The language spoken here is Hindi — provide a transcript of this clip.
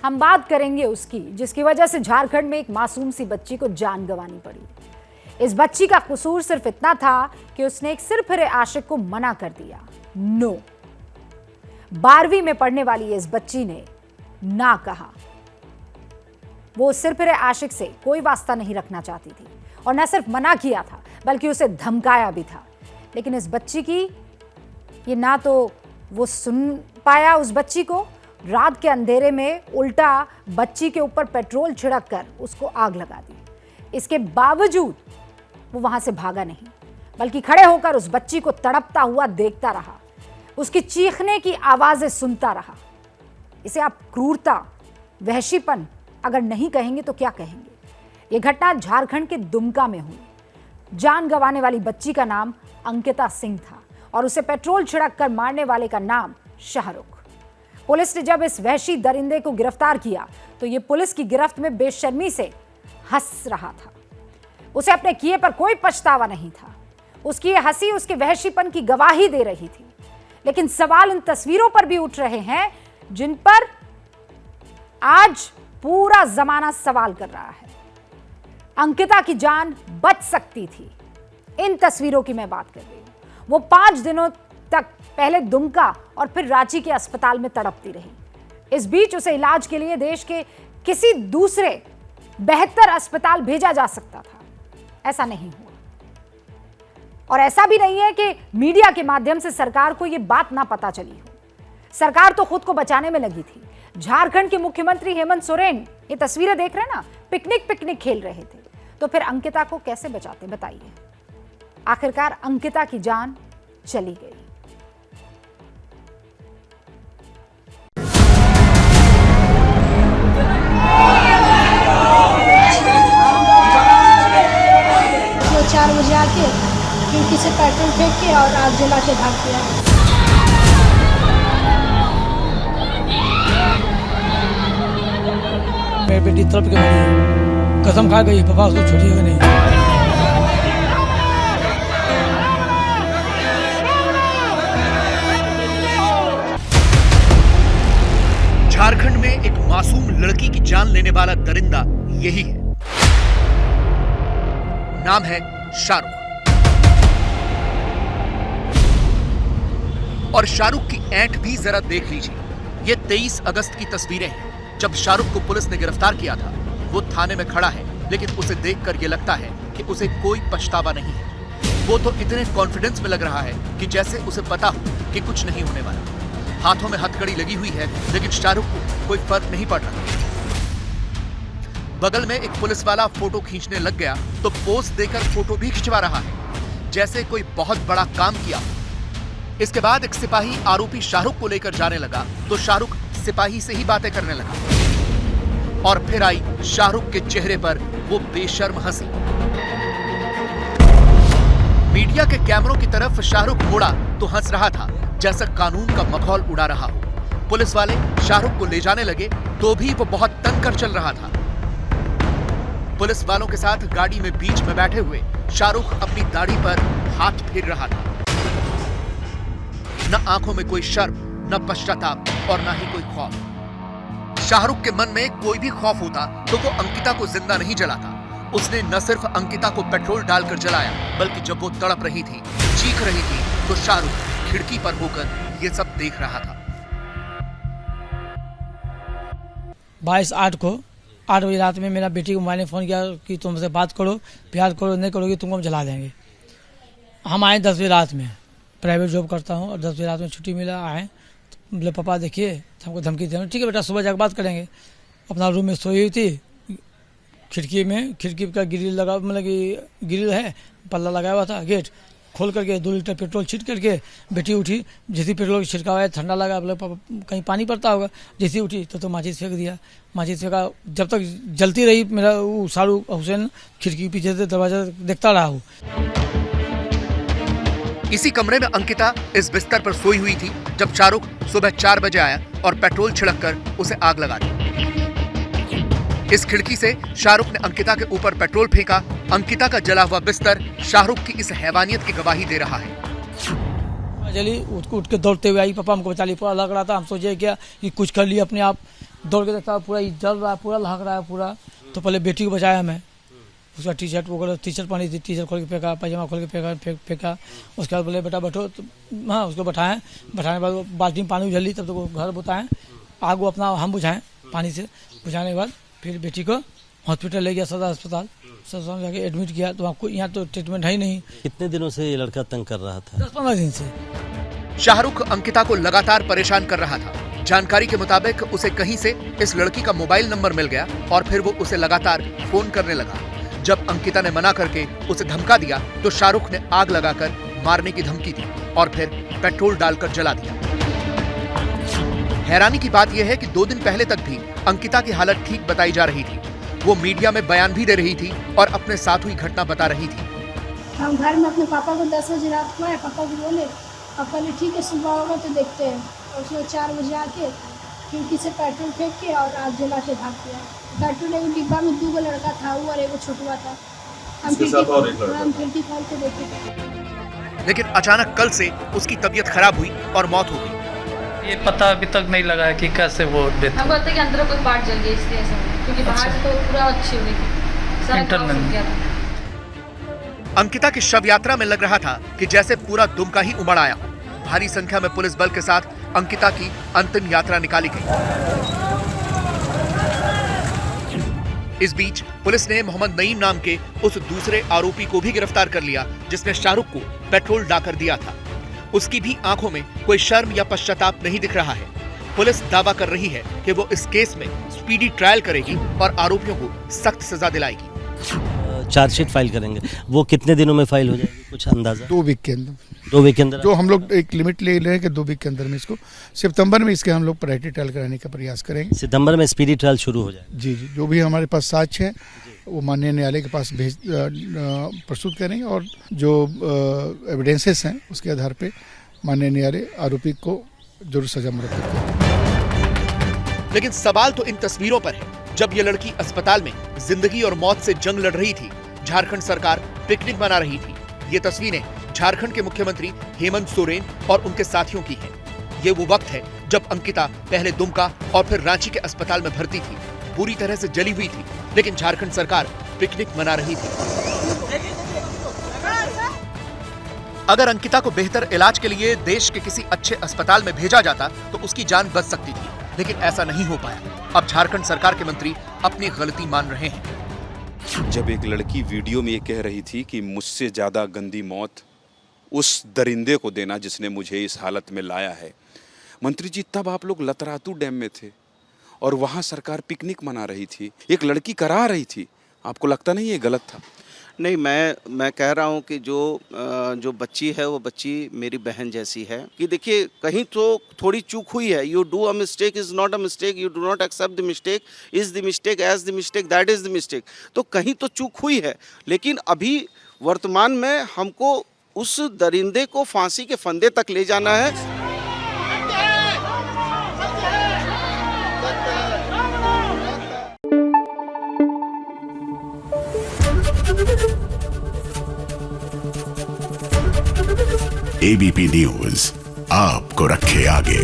हम बात करेंगे उसकी जिसकी वजह से झारखंड में एक मासूम सी बच्ची को जान गंवानी पड़ी। इस बच्ची का कसूर सिर्फ इतना था कि उसने एक सिरफिरे आशिक को मना कर दिया। नो, 12वीं में पढ़ने वाली इस बच्ची ने ना कहा। वो सिरफिरे आशिक से कोई वास्ता नहीं रखना चाहती थी और न सिर्फ मना किया था बल्कि उसे धमकाया भी था। लेकिन इस बच्ची की ये ना तो वो सुन पाया, उस बच्ची को रात के अंधेरे में उल्टा बच्ची के ऊपर पेट्रोल छिड़क कर उसको आग लगा दी। इसके बावजूद वो वहां से भागा नहीं बल्कि खड़े होकर उस बच्ची को तड़पता हुआ देखता रहा, उसकी चीखने की आवाजें सुनता रहा। इसे आप क्रूरता, वहशीपन अगर नहीं कहेंगे तो क्या कहेंगे? यह घटना झारखंड के दुमका में हुई। जान गंवाने वाली बच्ची का नाम अंकिता सिंह था और उसे पेट्रोल छिड़क कर मारने वाले का नाम शाहरुख। पुलिस ने जब इस वहशी दरिंदे को गिरफ्तार किया तो यह पुलिस की गिरफ्त में बेशर्मी से हंस रहा था। उसे अपने किए पर कोई पछतावा नहीं था। उसकी यह हंसी उसके वहशीपन की गवाही दे रही थी। लेकिन सवाल इन तस्वीरों पर भी उठ रहे हैं जिन पर आज पूरा जमाना सवाल कर रहा है। अंकिता की जान बच सकती थी। इन तस्वीरों की मैं बात कर रही हूं। वो 5 दिनों तक पहले दुमका और फिर रांची के अस्पताल में तड़पती रही। इस बीच उसे इलाज के लिए देश के किसी दूसरे बेहतर अस्पताल भेजा जा सकता था। ऐसा नहीं हुआ और ऐसा भी नहीं है कि मीडिया के माध्यम से सरकार को यह बात ना पता चली हो। सरकार तो खुद को बचाने में लगी थी। झारखंड के मुख्यमंत्री हेमंत सोरेन, ये तस्वीरें देख रहे हैं ना, पिकनिक खेल रहे थे। तो फिर अंकिता को कैसे बचाते बताइए? आखिरकार अंकिता की जान चली गई। वो 4 बजे आके खिड़की से पेट्रोल फेंक के और आग जला के भाग गया। मेरे बेटी तड़प के मरी, कसम खा गई पापा उसको छोड़िएगा नहीं। झारखंड में एक मासूम लड़की की जान लेने वाला दरिंदा यही है। नाम है शाहरुख। और शाहरुख की ऐंठ भी जरा देख लीजिए। ये 23 अगस्त की तस्वीरें हैं जब शाहरुख को पुलिस ने गिरफ्तार किया था। वो थाने में खड़ा है लेकिन उसे देखकर ये लगता है कि उसे कोई पछतावा नहीं है। वो तो इतने कॉन्फिडेंस में लग रहा है कि जैसे उसे पता हो कि कुछ नहीं होने वाला। हाथों में हथकड़ी लगी हुई है लेकिन शाहरुख को कोई फर्क नहीं पड़ रहा। बगल में एक पुलिस वाला फोटो खींचने लग गया तो पोज देकर फोटो भी खिंचवा रहा है जैसे कोई बहुत बड़ा काम किया। इसके बाद एक सिपाही आरोपी शाहरुख को लेकर जाने लगा तो शाहरुख सिपाही से ही बातें करने लगा और फिर आई शाहरुख के चेहरे पर वो बेशर्म हंसी। मीडिया के कैमरों की तरफ शाहरुख मुड़ा तो हंस रहा था जैसा कानून का मखौल उड़ा रहा हो। पुलिस वाले शाहरुख को ले जाने लगे तो भी वो बहुत तंग कर चल रहा था। पुलिस वालों के साथ गाड़ी में बीच में बैठे हुए शाहरुख अपनी दाढ़ी पर हाथ फेर रहा था। न आंखों में कोई शर्म, न पश्चाताप और न ही कोई खौफ। शाहरुख के मन में कोई भी खौफ होता तो वो अंकिता को जिंदा नहीं जलाता। उसने न सिर्फ अंकिता को पेट्रोल डालकर जलाया बल्कि जब वो तड़प रही थी, चीख रही थी तो शाहरुख खिड़की पर होकर ये सब देख रहा था। 22/8 को 8 बजे रात में मेरा बेटी को मैंने फोन किया कि तुमसे बात करो, प्यार करो, नहीं करोगे तुमको हम जला देंगे। हम आए 10 बजे रात में, प्राइवेट जॉब करता हूँ और 10 बजे रात में छुट्टी मिला। आए तो बोले पापा देखिए हमको धमकी दे। ठीक है बेटा, सुबह जाकर बात करेंगे। अपना रूम में सोई हुई थी, खिड़की का ग्रिल लगा, मतलब कि ग्रिल है, पल्ला लगाया हुआ था, गेट खोल करके 2 लीटर पेट्रोल छीट करके बेटी उठी। जैसे पेट्रोल छिड़का हुआ है, ठंडा लगा, बोले पापा कहीं पानी पड़ता होगा। जैसे उठी तो माचिस फेंक दिया। माचिस फेंका, जब तक जलती रही मेरा वो शाहरुख हुसैन खिड़की पीछे से दरवाजा देखता रहा हूँ। इसी कमरे में अंकिता इस बिस्तर पर सोई हुई थी जब शाहरुख सुबह 4 बजे आया और पेट्रोल छिड़ककर उसे आग लगा दी। इस खिड़की से शाहरुख ने अंकिता के ऊपर पेट्रोल फेंका। अंकिता का जला हुआ बिस्तर शाहरुख की इस हैवानियत की गवाही दे रहा है। जली उठ के दौड़ते हुए आई, पापा हमको बचा ली। पूरा लग रहा था, हम सोचे क्या कि कुछ कर लिए अपने आप। दौड़ के देखता पूरा जल रहा है, पूरा लहक रहा है पूरा। तो पहले बेटी को बचाया मैं, उसका टी शर्ट वगैरह, टी शर्ट पहनी थी, टी शर्ट खोल के फेंका, पैजामा खोल के फेंका। उसके बाद बोले बेटा बैठो, तो हाँ उसको बैठाएं। बैठाने के बाद वो बाल्टी में पानी उझली, तब तक वो घर बुताएं, आग वो अपना हम बुझाएं पानी से। बुझाने के बाद फिर बेटी को हॉस्पिटल ले गया, सदर अस्पताल। सदर में जाके एडमिट किया, तो आपको यहाँ तो ट्रीटमेंट है ही नहीं। कितने दिनों से ये लड़का तंग कर रहा था? 10-15 दिन से। शाहरुख अंकिता को लगातार परेशान कर रहा था। जानकारी के मुताबिक उसे कहीं से इस लड़की का मोबाइल नंबर मिल गया और फिर वो उसे लगातार फोन करने लगा। जब अंकिता ने मना करके उसे धमका दिया तो शाहरुख ने आग लगाकर मारने की धमकी दी और फिर पेट्रोल डालकर जला दिया। हैरानी की बात यह है कि 2 दिन पहले तक भी अंकिता की हालत ठीक बताई जा रही थी। वो मीडिया में बयान भी दे रही थी और अपने साथ हुई घटना बता रही थी। हम घर में अपने पापा को 10 बजे रात को आए, पापा को बोले, पापा ने ठीक है सुबह होगा तो देखते हैं। और उसने 4 बजे आके खिड़की से पेट्रोल फेंक के और आग जला के भाग गया। पेट्रोल एक डिब्बा में 2 लड़का था, वो और एक छोटुआ था। हम खिड़की खोल के देखे, लेकिन अचानक कल से उसकी तबीयत खराब हुई और मौत हो गई। ये पता अभी तक नहीं लगा है कि कैसे वो डेथ। हम बोलते हैं कि अंदर कोई पार्ट जल गया इसलिए ऐसा हुआ, क्योंकि बाहर से तो पूरा अच्छी हुई थी, सारा काम हो गया था। अंकिता की शव यात्रा में लग रहा था कि जैसे पूरा दुमका ही उमड़ आया। भारी संख्या में पुलिस बल के साथ अंकिता की अंतिम यात्रा निकाली गई। इस बीच पुलिस ने मोहम्मद नईम नाम के उस दूसरे आरोपी को भी गिरफ्तार कर लिया जिसने शाहरुख को पेट्रोल डालकर दिया था। उसकी भी आंखों में कोई शर्म या पश्चाताप नहीं दिख रहा है। पुलिस दावा कर रही है कि वो इस केस में स्पीडी ट्रायल करेगी और आरोपियों को सख्त सजा दिलाएगी। चार्जशीट फाइल करेंगे, वो कितने दिनों में फाइल हो जाएगी, कुछ अंदाजा? 2 वीक के अंदर। 2 वीक के अंदर जो हम लोग एक लिमिट ले रहे हैं कि 2 वीक के अंदर में इसको सितंबर में इसके हम लोग प्रायोरिटी ट्रायल कराने का प्रयास करेंगे। सितंबर में स्पीडी ट्रायल शुरू हो जाएगा। जी जी, जो भी हमारे पास साक्ष्य है वो माननीय न्यायालय के पास प्रस्तुत करेंगे और जो एविडेंसेस हैं उसके आधार पे माननीय न्यायालय आरोपी को जरूर सजा मुरत्तब करेगा। लेकिन सवाल तो इन तस्वीरों पर है। जब ये लड़की अस्पताल में जिंदगी और मौत से जंग लड़ रही थी, झारखंड सरकार पिकनिक मना रही थी। ये तस्वीरें झारखंड के मुख्यमंत्री हेमंत सोरेन और उनके साथियों की हैं। ये वो वक्त है जब अंकिता पहले दुमका और फिर रांची के अस्पताल में भर्ती थी, पूरी तरह से जली हुई थी, लेकिन झारखंड सरकार पिकनिक मना रही थी। अगर अंकिता को बेहतर इलाज के लिए देश के किसी अच्छे अस्पताल में भेजा जाता तो उसकी जान बच सकती थी, लेकिन ऐसा नहीं हो पाया। अब झारखंड सरकार के मंत्री अपनी गलती मान रहे हैं। जब एक लड़की वीडियो में ये कह रही थी कि मुझसे ज्यादा गंदी मौत उस दरिंदे को देना जिसने मुझे इस हालत में लाया है। मंत्री जी, तब आप लोग लतरातू डैम में थे और वहां सरकार पिकनिक मना रही थी, एक लड़की करा रही थी। आपको लगता नहीं ये गलत था? नहीं, मैं कह रहा हूँ कि जो बच्ची है वो बच्ची मेरी बहन जैसी है। कि देखिए, कहीं तो थोड़ी चूक हुई है। You do a mistake is not a mistake, you do not accept the mistake is the mistake, as the mistake that is the mistake. तो कहीं तो चूक हुई है, लेकिन अभी वर्तमान में हमको उस दरिंदे को फांसी के फंदे तक ले जाना है। एबीपी न्यूज आपको रखे आगे।